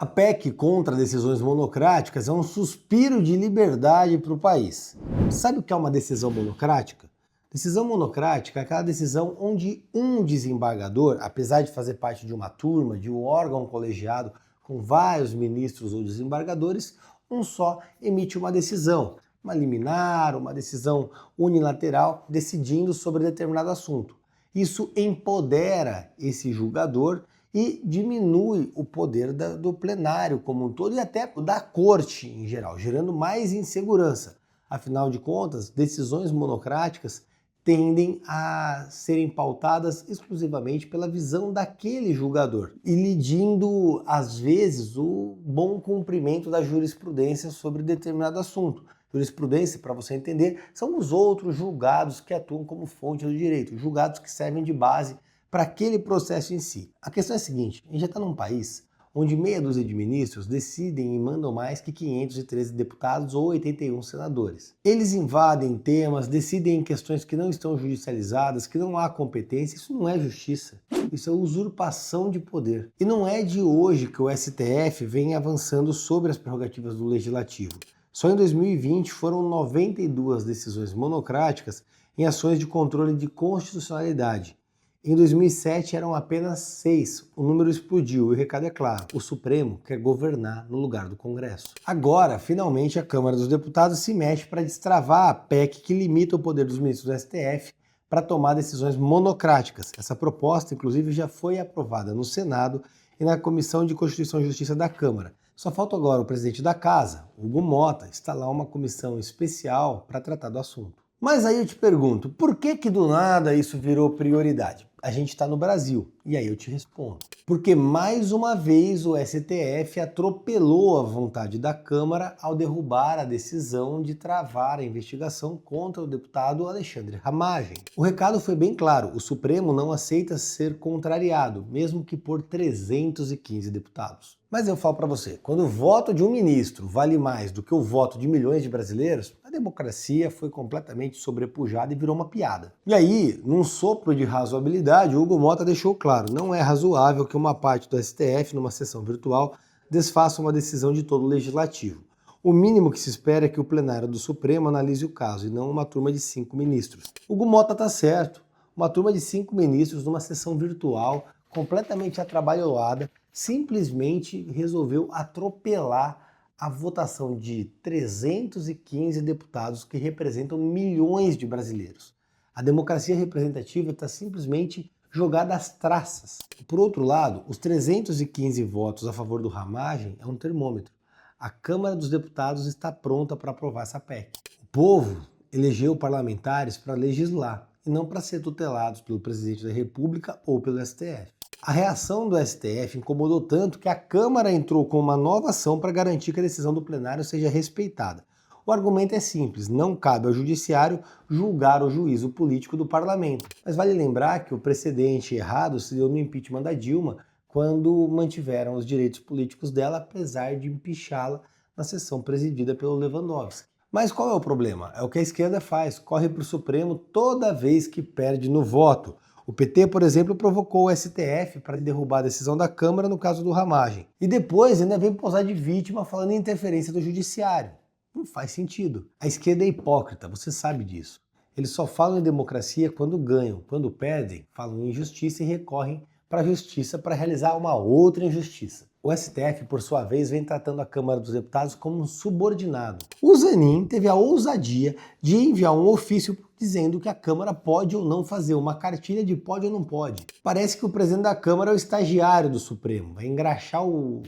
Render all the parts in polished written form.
A PEC contra decisões monocráticas é um suspiro de liberdade para o país. Sabe o que é uma decisão monocrática? Decisão monocrática é aquela decisão onde um desembargador, apesar de fazer parte de uma turma, de um órgão colegiado com vários ministros ou desembargadores, um só emite uma decisão, uma liminar, uma decisão unilateral, decidindo sobre determinado assunto. Isso empodera esse julgador e diminui o poder do plenário como um todo e até da corte em geral, gerando mais insegurança. Afinal de contas, decisões monocráticas tendem a serem pautadas exclusivamente pela visão daquele julgador, ilidindo, às vezes, o bom cumprimento da jurisprudência sobre determinado assunto. Jurisprudência, para você entender, são os outros julgados que atuam como fonte do direito, julgados que servem de base para aquele processo em si. A questão é a seguinte: a gente já está num país onde meia dúzia de ministros decidem e mandam mais que 513 deputados ou 81 senadores. Eles invadem temas, decidem em questões que não estão judicializadas, que não há competência. Isso não é justiça, isso é usurpação de poder. E não é de hoje que o STF vem avançando sobre as prerrogativas do Legislativo. Só em 2020 foram 92 decisões monocráticas em ações de controle de constitucionalidade. Em 2007 eram apenas 6, o número explodiu e o recado é claro: o Supremo quer governar no lugar do Congresso. Agora, finalmente, a Câmara dos Deputados se mexe para destravar a PEC que limita o poder dos ministros do STF para tomar decisões monocráticas. Essa proposta, inclusive, já foi aprovada no Senado e na Comissão de Constituição e Justiça da Câmara. Só falta agora o presidente da Casa, Hugo Motta, instalar uma comissão especial para tratar do assunto. Mas aí eu te pergunto, por que do nada isso virou prioridade? A gente está no Brasil, e aí eu te respondo. Porque mais uma vez o STF atropelou a vontade da Câmara ao derrubar a decisão de travar a investigação contra o deputado Alexandre Ramagem. O recado foi bem claro: o Supremo não aceita ser contrariado, mesmo que por 315 deputados. Mas eu falo para você, quando o voto de um ministro vale mais do que o voto de milhões de brasileiros, a democracia foi completamente sobrepujada e virou uma piada. E aí, num sopro de razoabilidade, o Hugo Motta deixou claro: não é razoável que uma parte do STF, numa sessão virtual, desfaça uma decisão de todo o legislativo. O mínimo que se espera é que o plenário do Supremo analise o caso, e não uma turma de 5 ministros. Hugo Motta tá certo. Uma turma de 5 ministros numa sessão virtual, completamente atrabalhoada, simplesmente resolveu atropelar a votação de 315 deputados que representam milhões de brasileiros. A democracia representativa está simplesmente jogada às traças. Por outro lado, os 315 votos a favor do Ramagem é um termômetro. A Câmara dos Deputados está pronta para aprovar essa PEC. O povo elegeu parlamentares para legislar e não para ser tutelados pelo presidente da República ou pelo STF. A reação do STF incomodou tanto que a Câmara entrou com uma nova ação para garantir que a decisão do plenário seja respeitada. O argumento é simples: não cabe ao judiciário julgar o juízo político do parlamento. Mas vale lembrar que o precedente errado se deu no impeachment da Dilma, quando mantiveram os direitos políticos dela, apesar de empichá-la na sessão presidida pelo Lewandowski. Mas qual é o problema? É o que a esquerda faz: corre para o Supremo toda vez que perde no voto. O PT, por exemplo, provocou o STF para derrubar a decisão da Câmara no caso do Ramagem. E depois ainda vem posar de vítima falando em interferência do judiciário. Não faz sentido. A esquerda é hipócrita, você sabe disso. Eles só falam em democracia quando ganham. Quando perdem, falam em injustiça e recorrem para a justiça para realizar uma outra injustiça. O STF, por sua vez, vem tratando a Câmara dos Deputados como um subordinado. O Zanin teve a ousadia de enviar um ofício dizendo que a Câmara pode ou não fazer uma cartilha de pode ou não pode. Parece que o presidente da Câmara é o estagiário do Supremo, vai engraxar o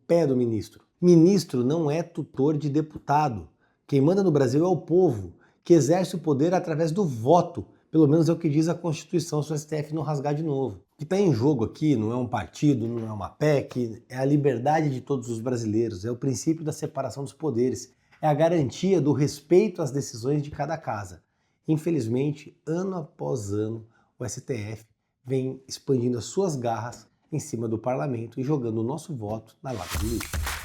pé do ministro. Ministro não é tutor de deputado. Quem manda no Brasil é o povo, que exerce o poder através do voto. Pelo menos é o que diz a Constituição, se o STF não rasgar de novo. O que está em jogo aqui não é um partido, não é uma PEC, é a liberdade de todos os brasileiros, é o princípio da separação dos poderes, é a garantia do respeito às decisões de cada casa. Infelizmente, ano após ano, o STF vem expandindo as suas garras em cima do parlamento e jogando o nosso voto na lata do lixo.